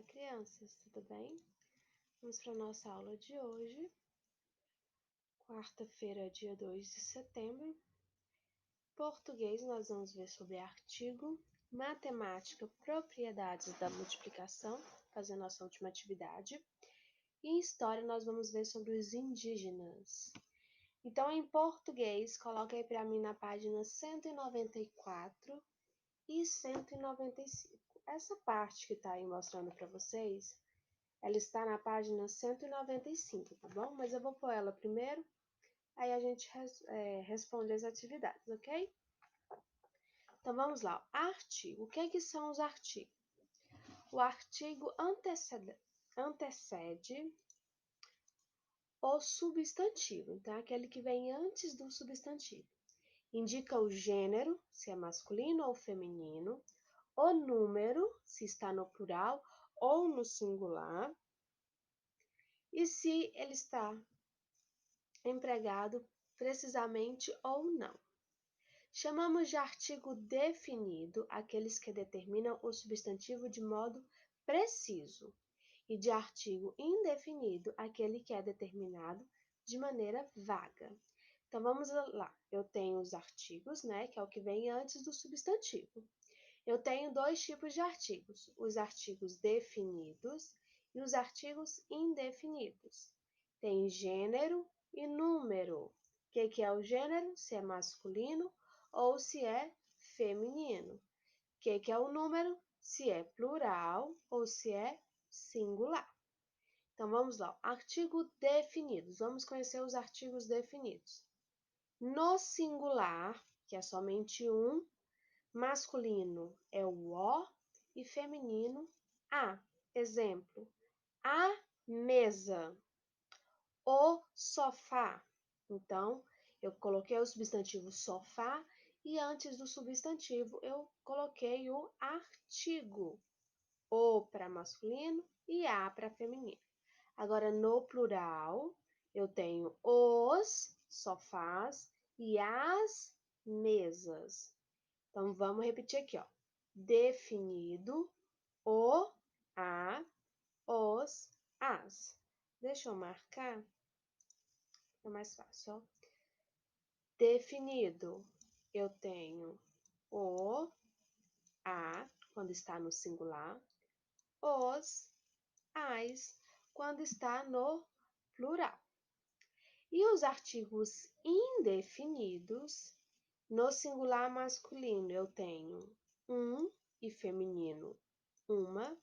Olá, crianças, tudo bem? Vamos para a nossa aula de hoje, quarta-feira, dia 2 de setembro. Português, nós vamos ver sobre artigo, matemática, propriedades da multiplicação, fazendo nossa última atividade. E em história, nós vamos ver sobre os indígenas. Então, em português, coloca aí para mim na página 194 e 195. Essa parte que está aí mostrando para vocês, ela está na página 195, tá bom? Mas eu vou pôr ela primeiro, aí a gente responde as atividades, ok? Então vamos lá. Artigo. O que é que são os artigos? O artigo antecede o substantivo, então é aquele que vem antes do substantivo. Indica o gênero, se é masculino ou feminino, o número, se está no plural ou no singular, e se ele está empregado precisamente ou não. Chamamos de artigo definido aqueles que determinam o substantivo de modo preciso, e de artigo indefinido aquele que é determinado de maneira vaga. Então vamos lá. Eu tenho os artigos, né, que é o que vem antes do substantivo. Eu tenho dois tipos de artigos, os artigos definidos e os artigos indefinidos. Tem gênero e número. O que é o gênero? Se é masculino ou se é feminino. O que é o número? Se é plural ou se é singular. Então vamos lá. Artigo definidos. Vamos conhecer os artigos definidos. No singular, que é somente um, masculino é o o e feminino a. Exemplo: a mesa, o sofá. Então, eu coloquei o substantivo sofá e antes do substantivo eu coloquei o artigo, o para masculino e a para feminino. Agora, no plural, eu tenho os sofás e as mesas. Então, vamos repetir aqui, ó. Definido, o, a, os, as. Deixa eu marcar, é mais fácil, ó. Definido, eu tenho o, a, quando está no singular, os, as, quando está no plural. E os artigos indefinidos, no singular masculino, eu tenho um e feminino, uma,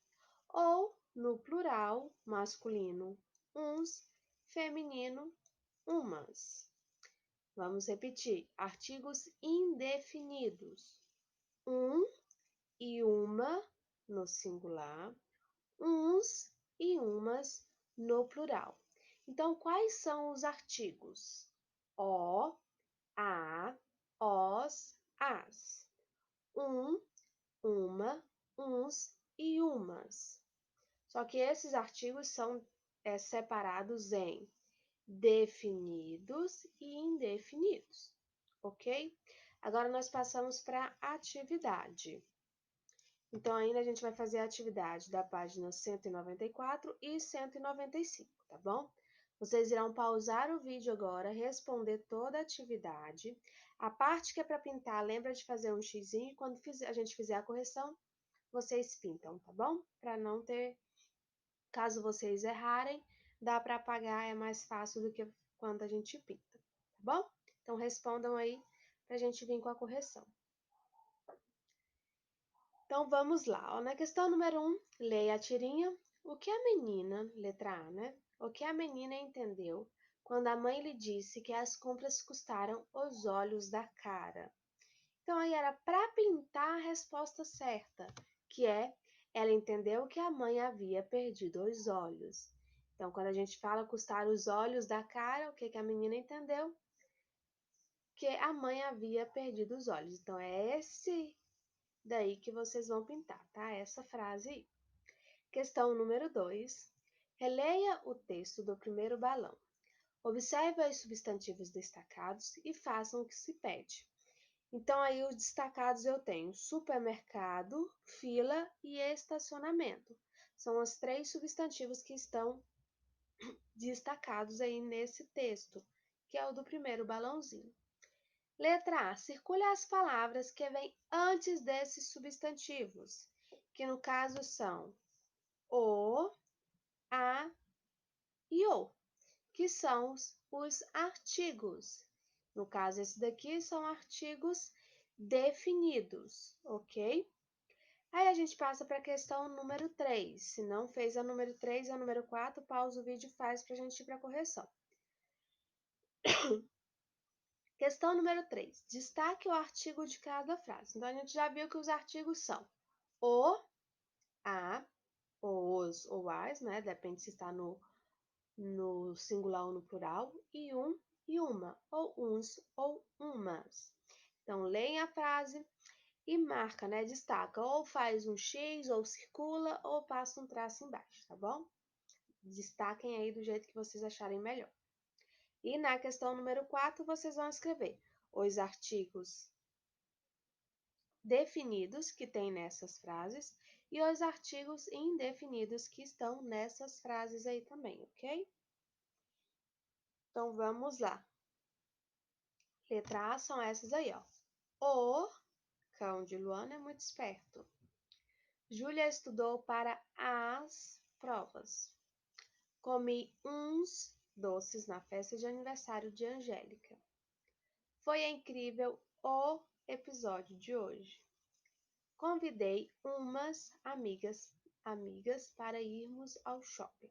ou no plural masculino, uns, feminino, umas. Vamos repetir. Artigos indefinidos, um e uma no singular, uns e umas no plural. Então, quais são os artigos? O, a, os, as. Um, uma, uns e umas. Só que esses artigos são separados em definidos e indefinidos, ok? Agora nós passamos para a atividade. Então, ainda a gente vai fazer a atividade da página 194 e 195, tá bom? Vocês irão pausar o vídeo agora, responder toda a atividade. A parte que é para pintar, lembra de fazer um xizinho, e quando a gente fizer a correção, vocês pintam, tá bom? Para não ter, caso vocês errarem, dá para apagar, é mais fácil do que quando a gente pinta, tá bom? Então, respondam aí para a gente vir com a correção. Então, vamos lá. Ó, na questão número 1, leia a tirinha. O que a menina, letra A, né? O que a menina entendeu quando a mãe lhe disse que as compras custaram os olhos da cara? Então, aí era para pintar a resposta certa, que é, ela entendeu que a mãe havia perdido os olhos. Então, quando a gente fala custar os olhos da cara, o que a menina entendeu? Que a mãe havia perdido os olhos. Então, é esse daí que vocês vão pintar, tá? Essa frase aí. Questão número 2. Releia o texto do primeiro balão. Observe os substantivos destacados e façam o que se pede. Então, aí os destacados eu tenho supermercado, fila e estacionamento. São os 3 substantivos que estão destacados aí nesse texto, que é o do primeiro balãozinho. Letra A. Circule as palavras que vêm antes desses substantivos, que no caso são o, a e o, que são os artigos. No caso, esse daqui são artigos definidos, ok? Aí a gente passa para a questão número 3. Se não fez a número 3 e a número 4, pausa o vídeo e faz para a gente ir para a correção. Questão número 3. Destaque o artigo de cada frase. Então, a gente já viu que os artigos são o, a, os ou as, né? Depende se está no singular ou no plural. E um e uma, ou uns ou umas. Então, leia a frase e marca, né? Destaca, ou faz um X, ou circula, ou passa um traço embaixo, tá bom? Destaquem aí do jeito que vocês acharem melhor. E na questão número 4, vocês vão escrever os artigos definidos que tem nessas frases e os artigos indefinidos que estão nessas frases aí também, ok? Então, vamos lá. Letra A são essas aí, ó. O cão de Luana é muito esperto. Júlia estudou para as provas. Comi uns doces na festa de aniversário de Angélica. Foi incrível o episódio de hoje. Convidei umas amigas para irmos ao shopping.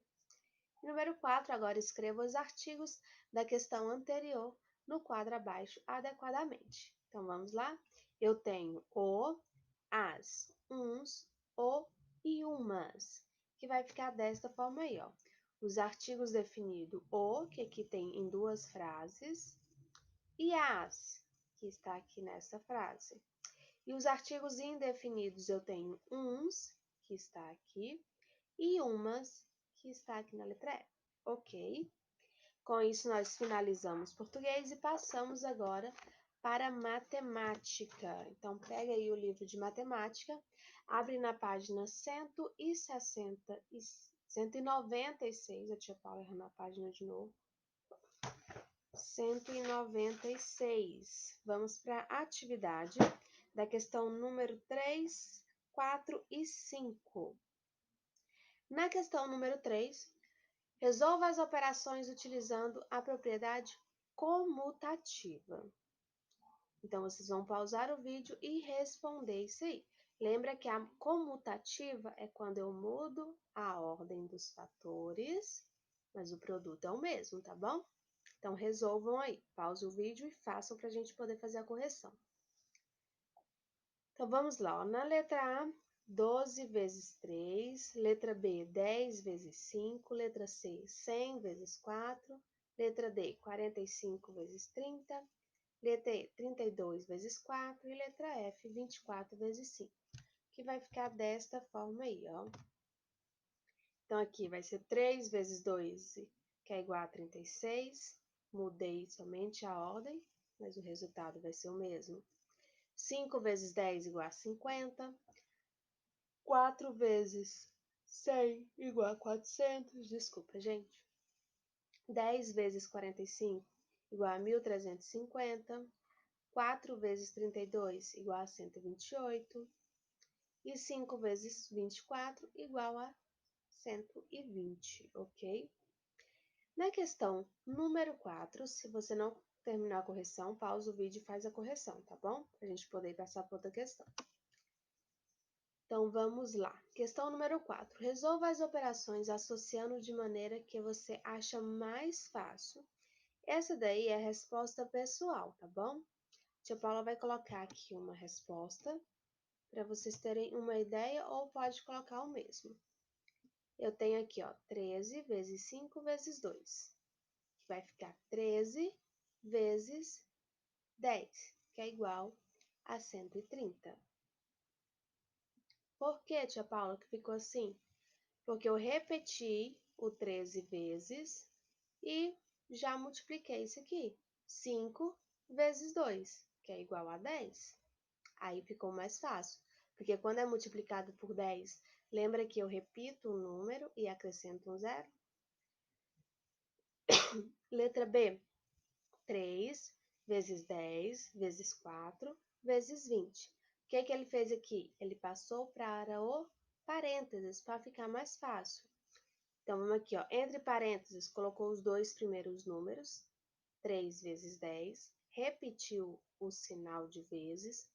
Número 4, agora escreva os artigos da questão anterior no quadro abaixo adequadamente. Então, vamos lá? Eu tenho o, as, uns, o e umas, que vai ficar desta forma aí, ó. Os artigos definidos o, que aqui tem em 2 frases, e as, que está aqui nessa frase. E os artigos indefinidos eu tenho uns, que está aqui, e umas, que está aqui na letra E. Ok? Com isso, nós finalizamos português e passamos agora para matemática. Então, pega aí o livro de matemática, abre na página 196. A tia Paula errou na página de novo. 196. Vamos para a atividade da questão número 3, 4 e 5. Na questão número 3, resolva as operações utilizando a propriedade comutativa. Então, vocês vão pausar o vídeo e responder isso aí. Lembra que a comutativa é quando eu mudo a ordem dos fatores, mas o produto é o mesmo, tá bom? Então, resolvam aí. Pausa o vídeo e façam para a gente poder fazer a correção. Então, vamos lá. Ó. Na letra A, 12 vezes 3. Letra B, 10 vezes 5. Letra C, 100 vezes 4. Letra D, 45 vezes 30. Letra E, 32 vezes 4. E letra F, 24 vezes 5. Que vai ficar desta forma aí, ó. Então, aqui vai ser 3 vezes 2, que é igual a 36. Mudei somente a ordem, mas o resultado vai ser o mesmo. 5 vezes 10 igual a 50. 4 vezes 100 igual a 400. Desculpa, gente. 10 vezes 45 igual a 1.350. 4 vezes 32 igual a 128. E 5 vezes 24 igual a 120, ok? Na questão número 4, se você não terminar a correção, pausa o vídeo e faz a correção, tá bom? Para a gente poder passar para outra questão. Então, vamos lá. Questão número 4. Resolva as operações associando de maneira que você acha mais fácil. Essa daí é a resposta pessoal, tá bom? Tia Paula vai colocar aqui uma resposta para vocês terem uma ideia ou pode colocar o mesmo. Eu tenho aqui, ó, 13 vezes 5 vezes 2, que vai ficar 13 vezes 10, que é igual a 130. Por que, tia Paula, que ficou assim? Porque eu repeti o 13 vezes e já multipliquei isso aqui. 5 vezes 2, que é igual a 10. Aí ficou mais fácil. Porque quando é multiplicado por 10, lembra que eu repito um número e acrescento um zero? Letra B, 3 vezes 10 vezes 4 vezes 20. O que ele fez aqui? Ele passou para o parênteses, para ficar mais fácil. Então, vamos aqui, ó, entre parênteses, colocou os dois primeiros números, 3 vezes 10, repetiu o sinal de vezes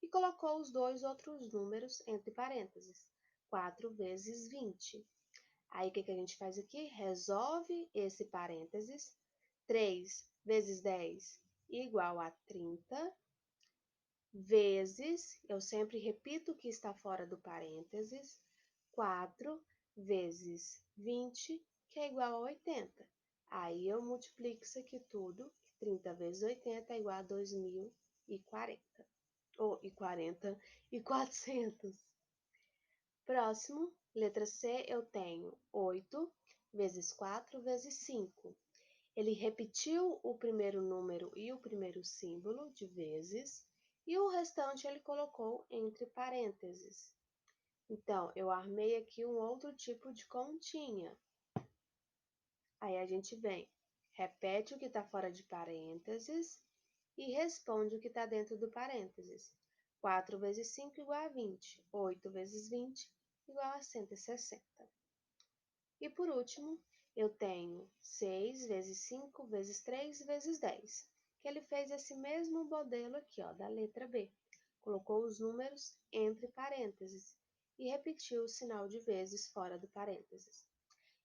e colocou os dois outros números entre parênteses, 4 vezes 20. Aí, o que a gente faz aqui? Resolve esse parênteses, 3 vezes 10 igual a 30, vezes, eu sempre repito o que está fora do parênteses, 4 vezes 20, que é igual a 80. Aí eu multiplico isso aqui tudo, 30 vezes 80 é igual a 2040. Ou e 40 e 400. Próximo, letra C, eu tenho 8 vezes 4 vezes 5. Ele repetiu o primeiro número e o primeiro símbolo de vezes, e o restante ele colocou entre parênteses. Então, eu armei aqui um outro tipo de continha. Aí a gente vem, repete o que está fora de parênteses e responde o que está dentro do parênteses. 4 vezes 5 igual a 20. 8 vezes 20 igual a 160. E por último, eu tenho 6 vezes 5 vezes 3 vezes 10. Que ele fez esse mesmo modelo aqui, ó, da letra B. Colocou os números entre parênteses e repetiu o sinal de vezes fora do parênteses.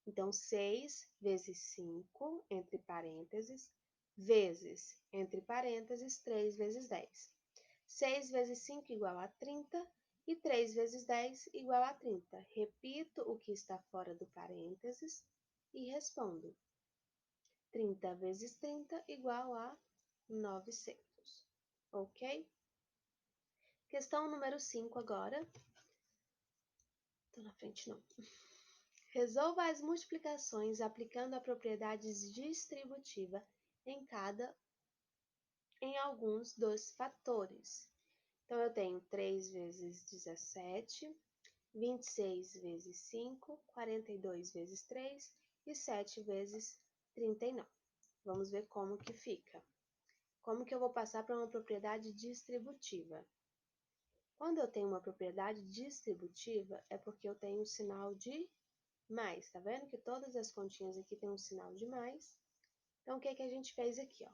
Então, 6 vezes 5, entre parênteses, vezes, entre parênteses, 3 vezes 10. 6 vezes 5 igual a 30 e 3 vezes 10 igual a 30. Repito o que está fora do parênteses e respondo. 30 vezes 30 igual a 900. Ok? Questão número 5 agora. Estou na frente, não. Resolva as multiplicações aplicando a propriedade distributiva em alguns dos fatores. Então, eu tenho 3 vezes 17, 26 vezes 5, 42 vezes 3 e 7 vezes 39. Vamos ver como que fica. Como que eu vou passar para uma propriedade distributiva? Quando eu tenho uma propriedade distributiva, é porque eu tenho um sinal de mais. Tá vendo que todas as continhas aqui tem um sinal de mais? Então, o que a gente fez aqui, ó?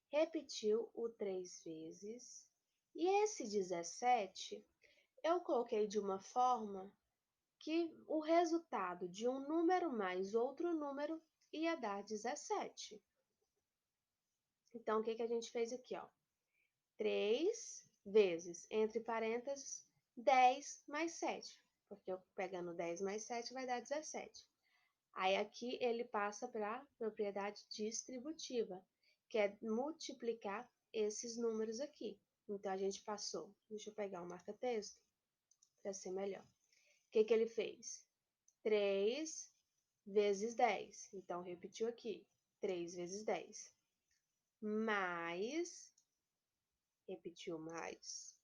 Repetiu o 3 vezes. E esse 17, eu coloquei de uma forma que o resultado de um número mais outro número ia dar 17. Então, o que a gente fez aqui, ó? 3 vezes, entre parênteses, 10 mais 7. Porque eu pegando 10 mais 7 vai dar 17. Aí aqui ele passa para a propriedade distributiva, que é multiplicar esses números aqui. Então, a gente passou. Deixa eu pegar um marca-texto para ser melhor. O que ele fez? 3 vezes 10. Então, repetiu aqui. 3 vezes 10. Mais, repetiu mais,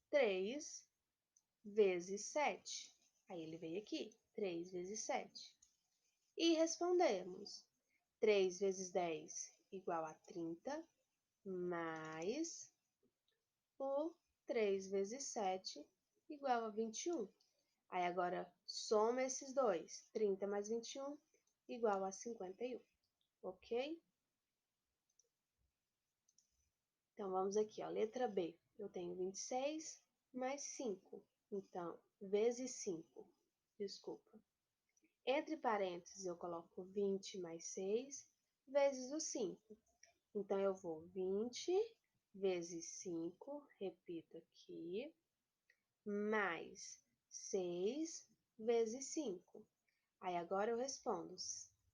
3 vezes 7. Aí ele veio aqui, 3 vezes 7. E respondemos. 3 vezes 10 igual a 30, mais o 3 vezes 7 igual a 21. Aí agora soma esses dois. 30 mais 21 igual a 51. Ok? Então, vamos aqui, ó, letra B. Eu tenho 26 mais 5. Então, vezes 5. Desculpa. Entre parênteses, eu coloco 20 mais 6 vezes o 5. Então, eu vou 20 vezes 5, repito aqui, mais 6 vezes 5. Aí, agora eu respondo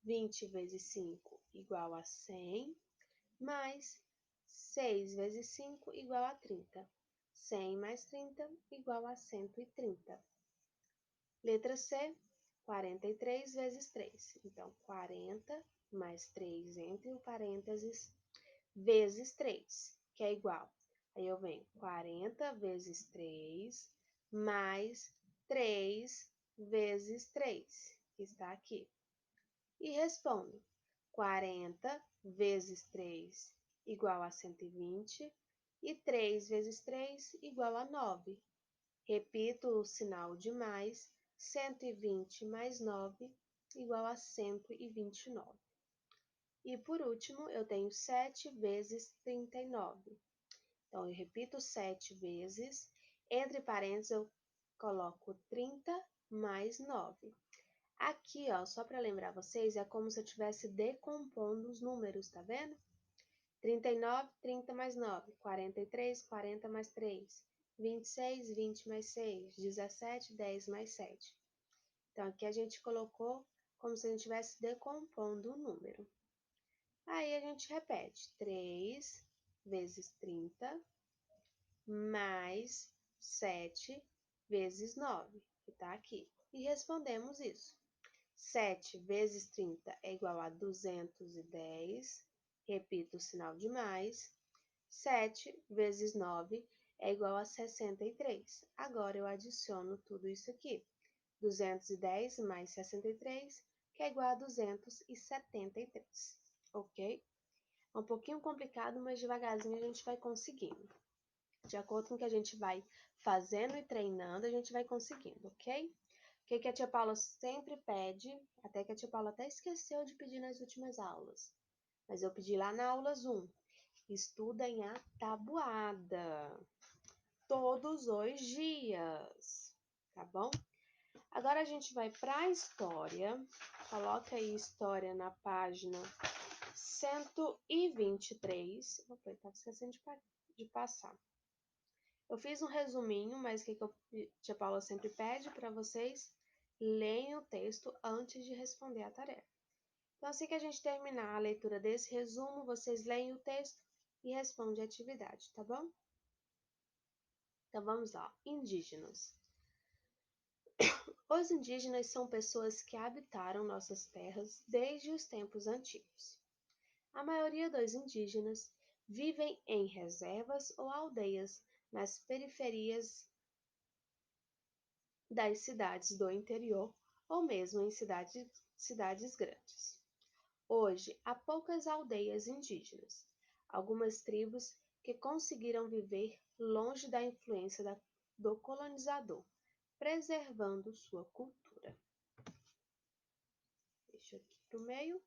20 vezes 5 igual a 100, mais 6 vezes 5 igual a 30. 100 mais 30 igual a 130. Letra C, 43 vezes 3. Então, 40 mais 3 entre o parênteses vezes 3, que é igual Aí eu venho 40 vezes 3 mais 3 vezes 3, que está aqui. E respondo: 40 vezes 3 igual a 120 e 3 vezes 3 igual a 9. Repito o sinal de mais, 120 mais 9 igual a 129. E por último, eu tenho 7 vezes 39. Então, eu repito 7 vezes, entre parênteses eu coloco 30 mais 9. Aqui, ó, só para lembrar vocês, é como se eu estivesse decompondo os números, tá vendo? 39, 30 mais 9, 43, 40 mais 3, 26, 20 mais 6, 17, 10 mais 7. Então, aqui a gente colocou como se a gente estivesse decompondo o número. Aí a gente repete, 3 vezes 30 mais 7 vezes 9, que está aqui. E respondemos isso. 7 vezes 30 é igual a 210. Repito o sinal de mais. 7 vezes 9 é igual a 63. Agora eu adiciono tudo isso aqui. 210 mais 63, que é igual a 273. Ok? É um pouquinho complicado, mas devagarzinho a gente vai conseguindo. De acordo com o que a gente vai fazendo e treinando, a gente vai conseguindo, ok? O que a tia Paula sempre pede, até que a tia Paula até esqueceu de pedir nas últimas aulas, mas eu pedi lá na aula 1, estudem a tabuada, todos os dias, tá bom? Agora a gente vai para a história, coloca aí história na página 123, opa, eu estava esquecendo de passar. Eu fiz um resuminho, mas o que a tia Paula sempre pede para vocês? Leiam o texto antes de responder a tarefa. Então, assim que a gente terminar a leitura desse resumo, vocês leem o texto e respondem a atividade, tá bom? Então, vamos lá. Indígenas. Os indígenas são pessoas que habitaram nossas terras desde os tempos antigos. A maioria dos indígenas vivem em reservas ou aldeias nas periferias das cidades do interior ou mesmo em cidades grandes. Hoje, há poucas aldeias indígenas, algumas tribos que conseguiram viver longe da influência do colonizador, preservando sua cultura. Deixa aqui para o meio.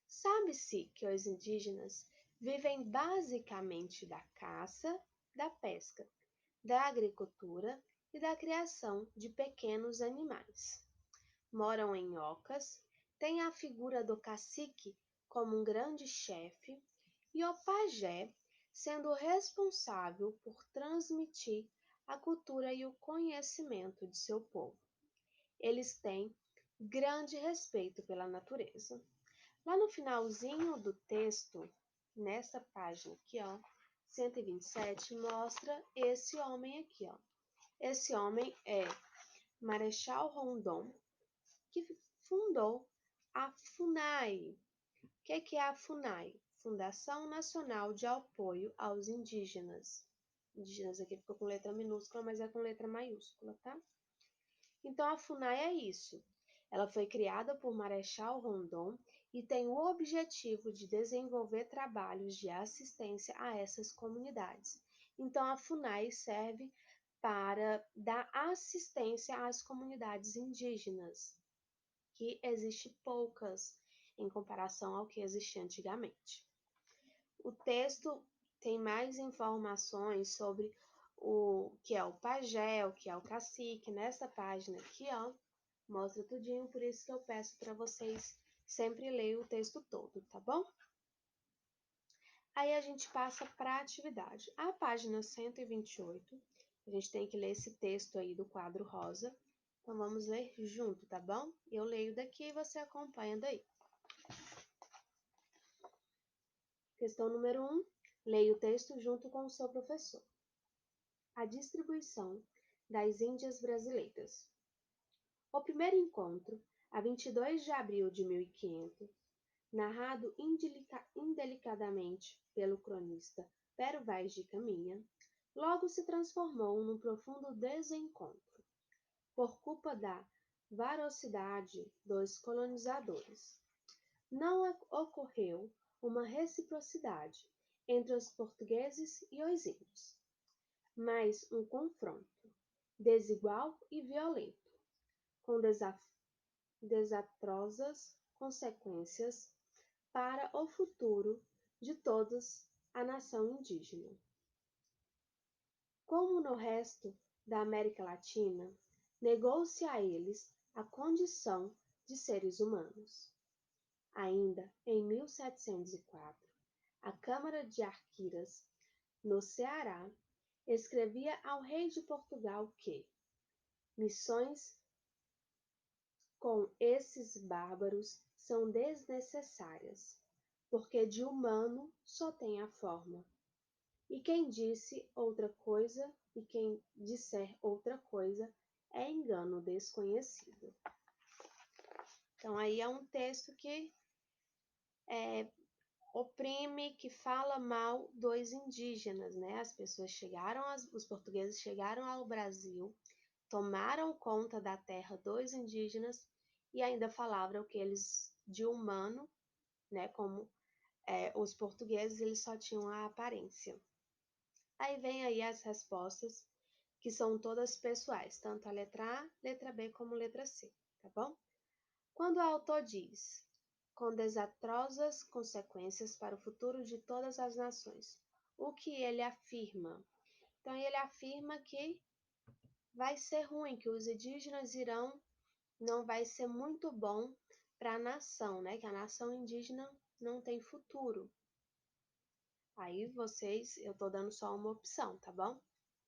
Sabe-se que os indígenas vivem basicamente da caça, da pesca, da agricultura e da criação de pequenos animais. Moram em ocas, têm a figura do cacique como um grande chefe e o pajé sendo responsável por transmitir a cultura e o conhecimento de seu povo. Eles têm grande respeito pela natureza. Lá no finalzinho do texto, nessa página aqui, ó, 127, mostra esse homem aqui, ó. Esse homem é Marechal Rondon, que fundou a FUNAI. O que é a FUNAI? Fundação Nacional de Apoio aos Indígenas. Indígenas aqui ficou com letra minúscula, mas é com letra maiúscula, tá? Então, a FUNAI é isso. Ela foi criada por Marechal Rondon e tem o objetivo de desenvolver trabalhos de assistência a essas comunidades. Então, a FUNAI serve para dar assistência às comunidades indígenas, que existe poucas em comparação ao que existia antigamente. O texto tem mais informações sobre o que é o pajé, o que é o cacique. Nessa página aqui, ó, mostra tudinho, por isso que eu peço para vocês sempre lerem o texto todo, tá bom? Aí a gente passa para a atividade. A página 128, a gente tem que ler esse texto aí do quadro rosa. Então, vamos ler junto, tá bom? Eu leio daqui e você acompanha daí. Questão número 1. Leia o texto junto com o seu professor. A distribuição das Índias brasileiras. O primeiro encontro, a 22 de abril de 1500, narrado indelicadamente pelo cronista pero vais de caminha, logo se transformou num profundo desencontro, por culpa da varosidade dos colonizadores. Não ocorreu uma reciprocidade entre os portugueses e os índios, mas um confronto desigual e violento, com desastrosas consequências para o futuro de toda a nação indígena. Como no resto da América Latina, negou-se a eles a condição de seres humanos. Ainda em 1704, a Câmara de Arquiras, no Ceará, escrevia ao rei de Portugal que missões com esses bárbaros são desnecessárias, porque de humano só tem a forma. E quem disse outra coisa, e quem disser outra coisa, é engano desconhecido. Então, aí é um texto que oprime, que fala mal dos indígenas, né? As pessoas chegaram, os portugueses chegaram ao Brasil, tomaram conta da terra dos indígenas e ainda falavam que eles, de humano, né? Como os portugueses, eles só tinham a aparência. Aí vem aí as respostas, que são todas pessoais, tanto a letra A, letra B como letra C, tá bom? Quando o autor diz, com desastrosas consequências para o futuro de todas as nações, o que ele afirma? Então, ele afirma que vai ser ruim, que os indígenas não vai ser muito bom para a nação, né? Que a nação indígena não tem futuro. Aí eu tô dando só uma opção, tá bom?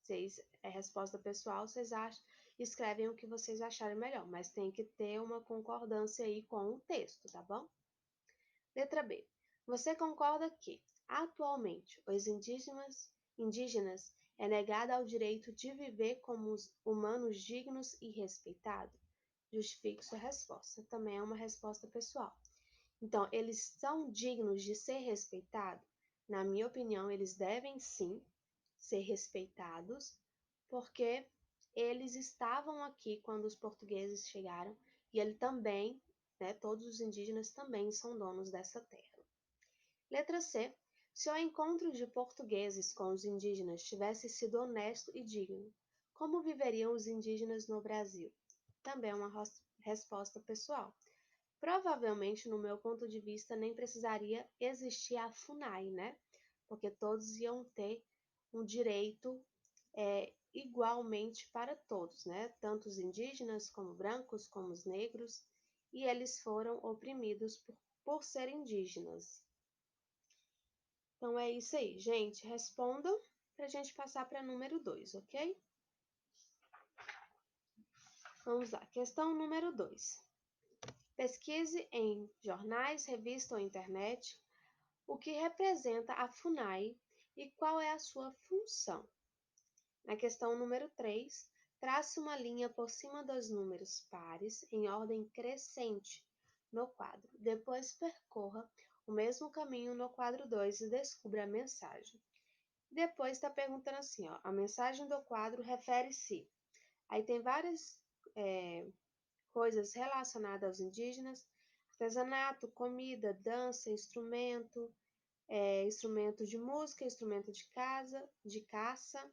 Vocês, resposta pessoal, vocês escrevem o que vocês acharem melhor, mas tem que ter uma concordância aí com o texto, tá bom? Letra B. Você concorda que, atualmente, os indígenas é negado ao direito de viver como humanos dignos e respeitados? Justifique sua resposta. Também é uma resposta pessoal. Então, eles são dignos de ser respeitados? Na minha opinião, eles devem sim ser respeitados, porque eles estavam aqui quando os portugueses chegaram e ele também, né, todos os indígenas também são donos dessa terra. Letra C. Se o encontro de portugueses com os indígenas tivesse sido honesto e digno, como viveriam os indígenas no Brasil? Também é uma resposta pessoal. Provavelmente, no meu ponto de vista, nem precisaria existir a FUNAI, né? Porque todos iam ter um direito igualmente para todos, né? Tanto os indígenas, como brancos, como os negros, e eles foram oprimidos por serem indígenas. Então é isso aí, gente. Respondam para a gente passar para número 2, ok? Vamos lá. Questão número 2. Pesquise em jornais, revista ou internet o que representa a FUNAI e qual é a sua função. Na questão número 3, trace uma linha por cima dos números pares em ordem crescente no quadro. Depois percorra o mesmo caminho no quadro 2 e descubra a mensagem. Depois está perguntando assim, ó, a mensagem do quadro refere-se. Aí tem várias coisas relacionadas aos indígenas: artesanato, comida, dança, instrumento de música, instrumento de caça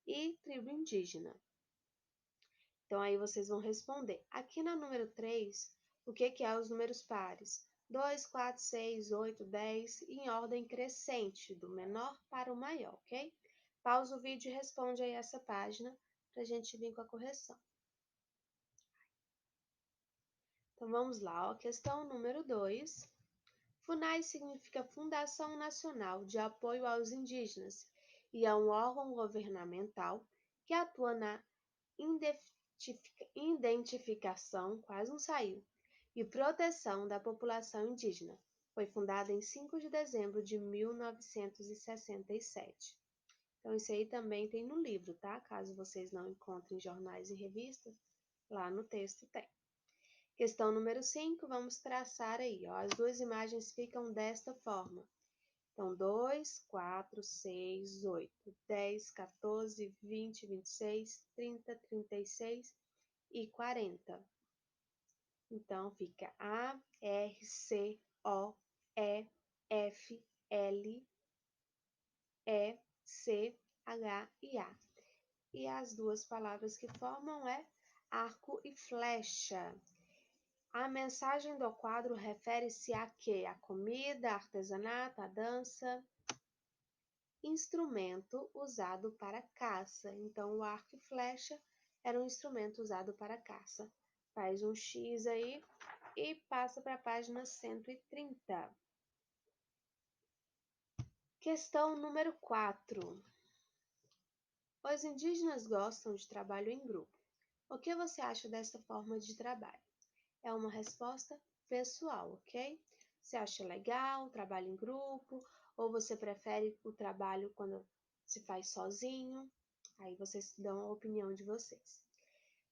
e tribo indígena. Então, aí vocês vão responder. Aqui na número 3, o que é os números pares? 2, 4, 6, 8, 10, em ordem crescente, do menor para o maior, ok? Pausa o vídeo e responde aí essa página para a gente vir com a correção. Então, vamos lá, ó. Questão número 2. FUNAI significa Fundação Nacional de Apoio aos Indígenas e é um órgão governamental que atua na identificação, quase não saiu, e proteção da população indígena. Foi fundada em 5 de dezembro de 1967. Então, isso aí também tem no livro, tá? Caso vocês não encontrem jornais e revistas, lá no texto tem. Questão número 5, vamos traçar aí, ó. As duas imagens ficam desta forma. Então, 2, 4, 6, 8, 10, 14, 20, 26, 30, 36 e 40. Então, fica A, R, C, O, E, F, L, E, C, H e A. E as duas palavras que formam é arco e flecha. A mensagem do quadro refere-se a quê? A comida, artesanato, a dança, instrumento usado para caça. Então, o arco e flecha era um instrumento usado para caça. Faz um X aí e passa para a página 130. Questão número 4. Os indígenas gostam de trabalho em grupo. O que você acha dessa forma de trabalho? É uma resposta pessoal, ok? Você acha legal o trabalho em grupo? Ou você prefere o trabalho quando se faz sozinho? Aí vocês dão a opinião de vocês.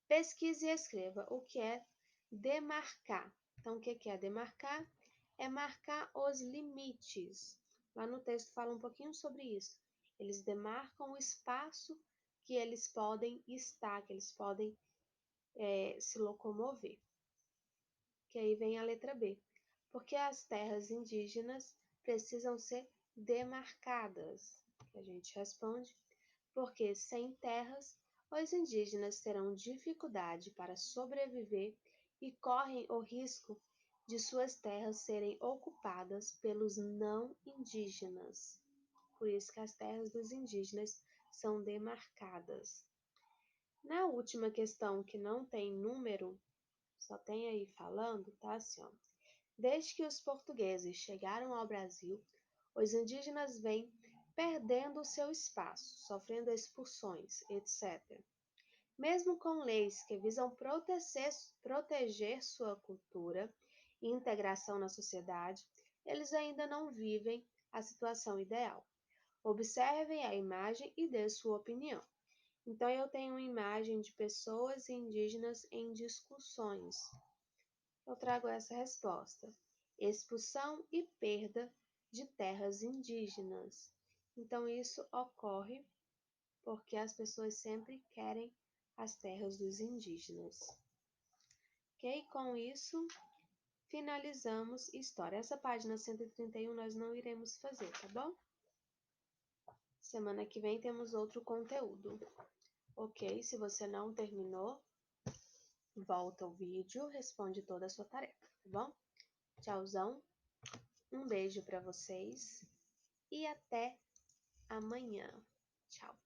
Pesquise e escreva o que é demarcar. Então, o que é demarcar? É marcar os limites. Lá no texto fala um pouquinho sobre isso. Eles demarcam o espaço que eles podem estar, que eles podem se locomover. Que aí vem a letra B. Porque as terras indígenas precisam ser demarcadas. Que a gente responde, porque sem terras, os indígenas terão dificuldade para sobreviver e correm o risco de suas terras serem ocupadas pelos não indígenas. Por isso que as terras dos indígenas são demarcadas. Na última questão, que não tem número, só tem aí falando, tá assim, ó. Desde que os portugueses chegaram ao Brasil, os indígenas vêm perdendo o seu espaço, sofrendo expulsões, etc. Mesmo com leis que visam proteger sua cultura e integração na sociedade, eles ainda não vivem a situação ideal. Observem a imagem e dê sua opinião. Então, eu tenho uma imagem de pessoas indígenas em discussões. Eu trago essa resposta: expulsão e perda de terras indígenas. Então, isso ocorre porque as pessoas sempre querem as terras dos indígenas. Ok? Com isso, finalizamos história. Essa página 131 nós não iremos fazer, tá bom? Semana que vem temos outro conteúdo. Ok? Se você não terminou, volta o vídeo, responde toda a sua tarefa, tá bom? Tchauzão, um beijo para vocês e até amanhã. Tchau!